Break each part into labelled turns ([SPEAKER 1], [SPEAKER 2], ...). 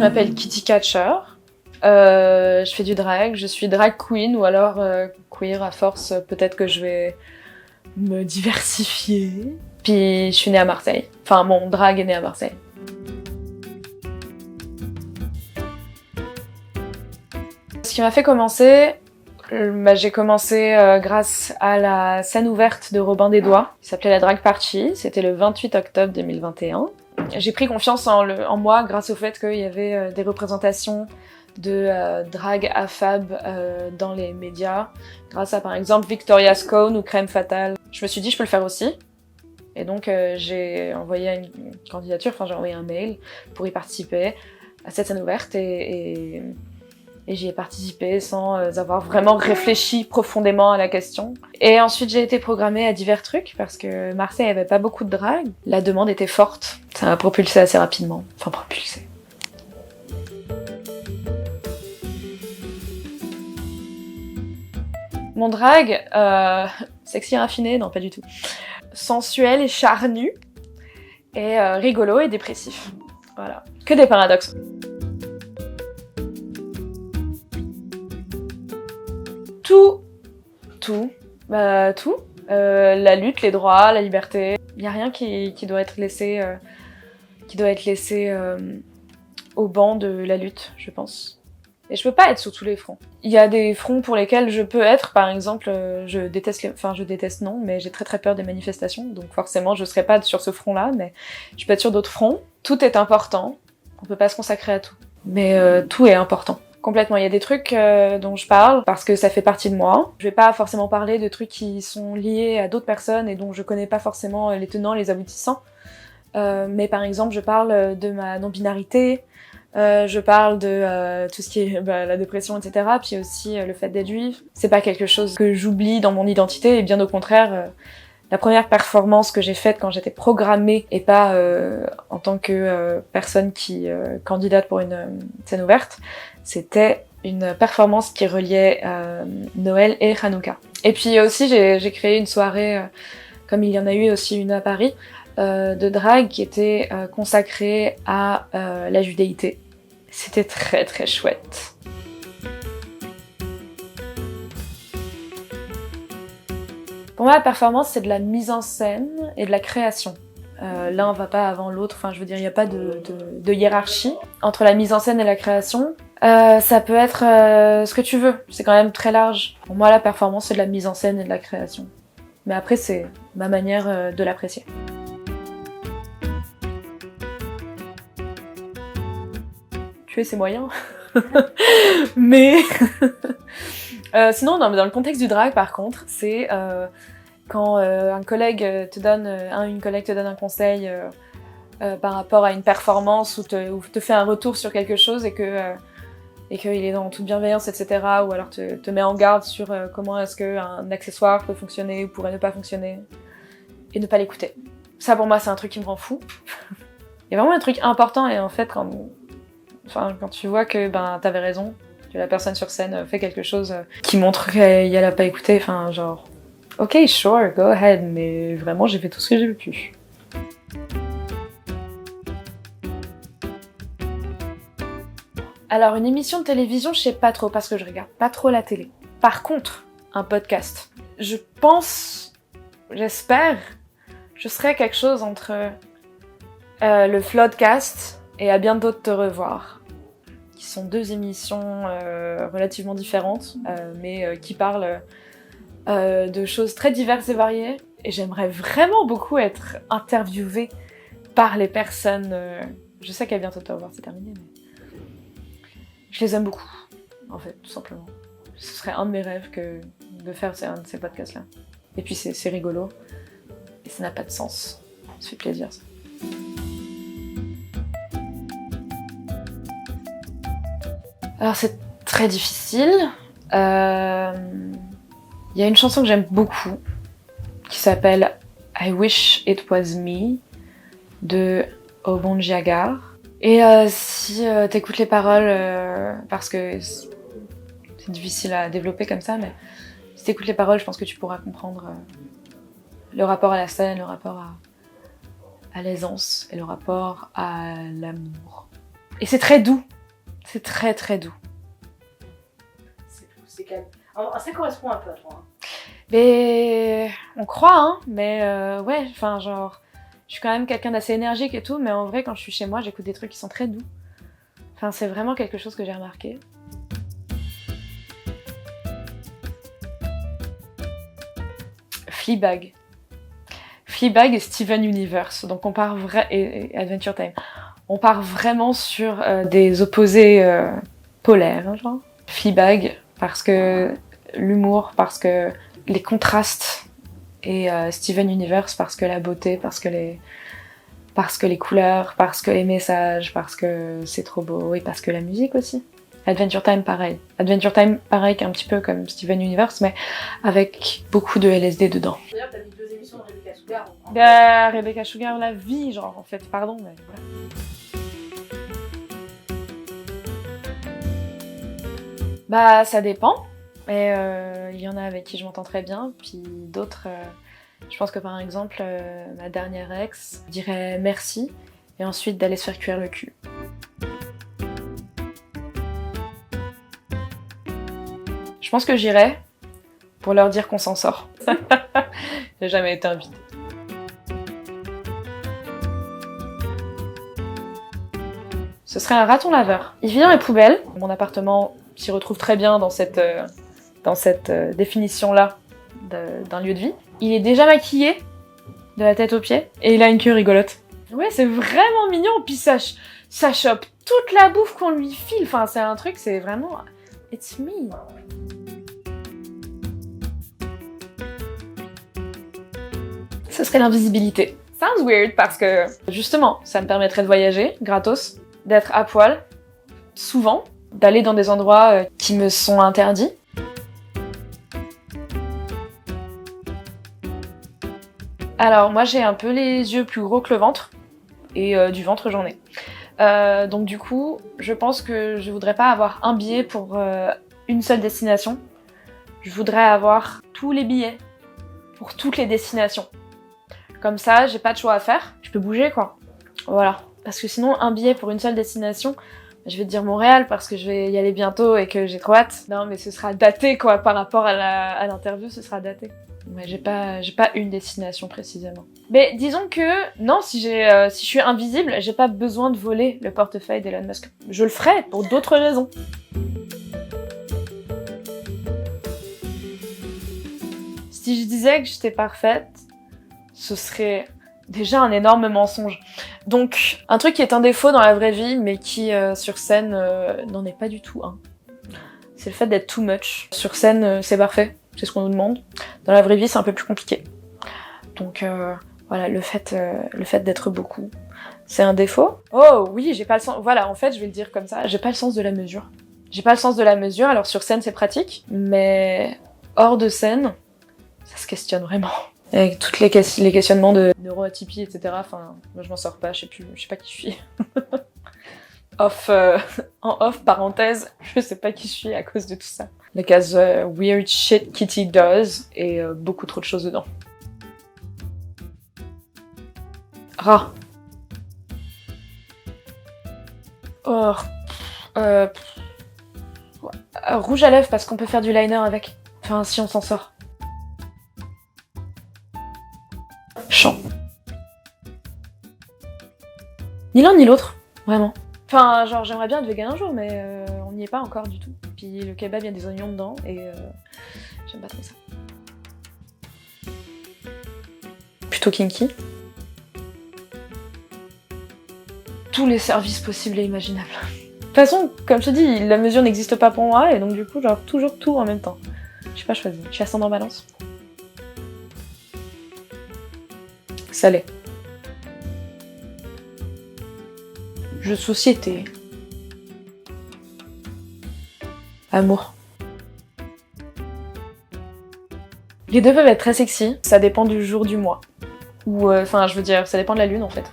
[SPEAKER 1] m'appelle Kitty Catcher. Je fais du drag, je suis drag queen ou alors queer à force, peut-être que je vais me diversifier. Puis je suis née à Marseille. Enfin, mon drag est né à Marseille. Ce qui m'a fait commencer, j'ai commencé grâce à la scène ouverte de Robin des Doigts, qui s'appelait la Drag Party. C'était le 28 octobre 2021. J'ai pris confiance en moi grâce au fait qu'il y avait des représentations de drag AFAB dans les médias, grâce à par exemple Victoria Scone ou Crème Fatale. Je me suis dit je peux le faire aussi. Et donc j'ai envoyé une candidature, j'ai envoyé un mail pour y participer à cette scène ouverte et j'y ai participé sans avoir vraiment réfléchi profondément à la question. Et ensuite j'ai été programmée à divers trucs parce que Marseille avait pas beaucoup de drag. La demande était forte, ça m'a propulsée assez rapidement. Enfin propulsée. Mon drag, sexy et raffiné, non pas du tout. Sensuel et charnu, et rigolo et dépressif. Voilà. Que des paradoxes. Tout. La lutte, les droits, la liberté. Il n'y a rien qui doit être laissé, au banc de la lutte, je pense. Et je peux pas être sur tous les fronts. Il y a des fronts pour lesquels je peux être, par exemple, je déteste non, mais j'ai très très peur des manifestations, donc forcément je serai pas sur ce front-là, mais je peux être sur d'autres fronts. Tout est important, on peut pas se consacrer à tout, mais tout est important. Complètement, il y a des trucs dont je parle parce que ça fait partie de moi. Je vais pas forcément parler de trucs qui sont liés à d'autres personnes et dont je connais pas forcément les tenants, les aboutissants. Mais par exemple, je parle de ma non-binarité, je parle de tout ce qui est la dépression, etc. Puis aussi le fait d'être juive. C'est pas quelque chose que j'oublie dans mon identité, et bien au contraire, la première performance que j'ai faite quand j'étais programmée, et pas en tant que personne qui candidate pour une scène ouverte, c'était une performance qui reliait Noël et Hanouka. Et puis aussi, j'ai créé une soirée, comme il y en a eu aussi une à Paris, de drague qui était consacrée à la judéité. C'était très très chouette. Pour moi, la performance, c'est de la mise en scène et de la création. L'un va pas avant l'autre, il n'y a pas de hiérarchie entre la mise en scène et la création. Ça peut être ce que tu veux, c'est quand même très large. Pour moi, la performance, c'est de la mise en scène et de la création. Mais après, c'est ma manière de l'apprécier. Tuer ses moyens. Mais sinon, non, mais dans le contexte du drag, par contre, c'est quand un collègue te donne un conseil par rapport à une performance ou te fait un retour sur quelque chose et qu'il est dans toute bienveillance, etc. Ou alors te met en garde sur comment est-ce qu'un accessoire peut fonctionner ou pourrait ne pas fonctionner et ne pas l'écouter. Ça, pour moi, c'est un truc qui me rend fou. Il y a vraiment un truc important et en fait, quand tu vois que t'avais raison, que la personne sur scène fait quelque chose qui montre qu'elle a pas écouté, ok, sure, go ahead, mais vraiment j'ai fait tout ce que j'ai pu. Alors une émission de télévision, je sais pas trop parce que je regarde pas trop la télé. Par contre, un podcast. Je pense, j'espère, je serai quelque chose entre le Floodcast et À bientôt de te revoir, qui sont deux émissions relativement différentes, mais qui parlent de choses très diverses et variées. Et j'aimerais vraiment beaucoup être interviewée par les personnes... Je sais qu'À bientôt de te revoir, c'est terminé, mais... Je les aime beaucoup, en fait, tout simplement. Ce serait un de mes rêves de faire un de ces podcasts-là. Et puis c'est rigolo, et ça n'a pas de sens. Ça fait plaisir, ça. Alors c'est très difficile. Il y a une chanson que j'aime beaucoup, qui s'appelle I Wish It Was Me, de Obon Giagar. Et si t'écoutes les paroles, parce que c'est difficile à développer comme ça, mais si t'écoutes les paroles, je pense que tu pourras comprendre le rapport à la scène, le rapport à l'aisance et le rapport à l'amour. Et c'est très doux. C'est très très doux.
[SPEAKER 2] C'est calme. Alors, ça correspond un peu à toi. Hein.
[SPEAKER 1] Mais on croit, hein. Mais ouais, enfin genre, je suis quand même quelqu'un d'assez énergique et tout, mais en vrai, quand je suis chez moi, j'écoute des trucs qui sont très doux. Enfin, c'est vraiment quelque chose que j'ai remarqué. Fleabag. Fleabag et Steven Universe. Donc on part et Adventure Time. On part vraiment sur des opposés polaires, hein, genre. Fleabag parce que l'humour, parce que les contrastes, et Steven Universe parce que la beauté, parce que les couleurs, parce que les messages, parce que c'est trop beau, et parce que la musique aussi. Adventure Time pareil. Adventure Time pareil qu'un petit peu comme Steven Universe, mais avec beaucoup de LSD dedans.
[SPEAKER 2] D'ailleurs, t'as mis 2 émissions de Rebecca Sugar.
[SPEAKER 1] Rebecca Sugar, la vie, genre en fait, pardon, mais voilà. Bah ça dépend. Et il y en a avec qui je m'entends très bien, puis d'autres, je pense que par exemple, ma dernière ex dirait merci, et ensuite d'aller se faire cuire le cul. Je pense que j'irai pour leur dire qu'on s'en sort. J'ai jamais été invitée. Ce serait un raton laveur. Il vit dans les poubelles. Mon appartement s'y retrouve très bien dans cette définition-là d'un lieu de vie. Il est déjà maquillé, de la tête aux pieds, et il a une queue rigolote. Ouais, c'est vraiment mignon, puis ça chope toute la bouffe qu'on lui file. Enfin, c'est un truc, c'est vraiment... It's me. Ce serait l'invisibilité. Sounds weird parce que, justement, ça me permettrait de voyager, gratos, d'être à poil, souvent, d'aller dans des endroits qui me sont interdits. Alors moi j'ai un peu les yeux plus gros que le ventre, et du ventre j'en ai. Donc du coup, je pense que je voudrais pas avoir un billet pour une seule destination. Je voudrais avoir tous les billets pour toutes les destinations. Comme ça, j'ai pas de choix à faire, je peux bouger quoi. Voilà. Parce que sinon, un billet pour une seule destination, je vais te dire Montréal parce que je vais y aller bientôt et que j'ai trop hâte. Non mais ce sera daté quoi, par rapport à l'interview, ce sera daté. Ouais, j'ai pas une destination précisément. Mais disons que, non, si je suis invisible, j'ai pas besoin de voler le portefeuille d'Elon Musk. Je le ferai pour d'autres raisons. Si je disais que j'étais parfaite, ce serait déjà un énorme mensonge. Donc, un truc qui est un défaut dans la vraie vie, mais qui, sur scène, n'en est pas du tout un. C'est le fait d'être too much. Sur scène, c'est parfait, c'est ce qu'on nous demande. Dans la vraie vie, c'est un peu plus compliqué. Donc, voilà, le fait d'être beaucoup, c'est un défaut. Oh oui, j'ai pas le sens... Voilà, en fait, je vais le dire comme ça, j'ai pas le sens de la mesure. J'ai pas le sens de la mesure, alors sur scène, c'est pratique, mais hors de scène, ça se questionne vraiment. Avec tous les questionnements de neuroatypie, etc. Enfin, moi je m'en sors pas, je sais pas qui je suis. En off, parenthèse, je sais pas qui je suis à cause de tout ça. La case Weird Shit Kitty Does, et beaucoup trop de choses dedans. Rat. Oh. Rouge à lèvres parce qu'on peut faire du liner avec. Enfin, si on s'en sort. Chant. Ni l'un ni l'autre, vraiment. Enfin, genre, j'aimerais bien être vegan un jour, mais on n'y est pas encore du tout. Puis le kebab, il y a des oignons dedans, et j'aime pas trop ça. Plutôt kinky. Tous les services possibles et imaginables. De toute façon, comme je te dis, la mesure n'existe pas pour moi, et donc du coup, genre, toujours tout en même temps. Je suis pas choisie. Je suis ascendant balance. Salé. Jeu de société. Amour. Les deux peuvent être très sexy, ça dépend du jour du mois. Ou, enfin, je veux dire, ça dépend de la lune en fait.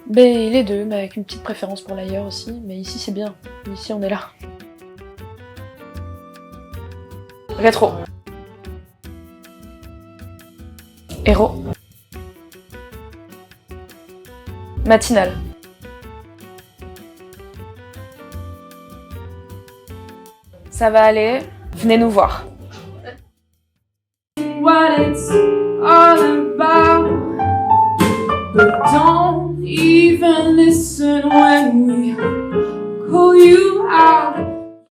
[SPEAKER 1] Ben, les deux, mais avec une petite préférence pour l'ailleurs aussi, mais ici c'est bien. Ici on est là. Rétro. Héros. Matinale. Ça va aller, venez nous voir.
[SPEAKER 3] What it's all about, but don't even listen when we call you out.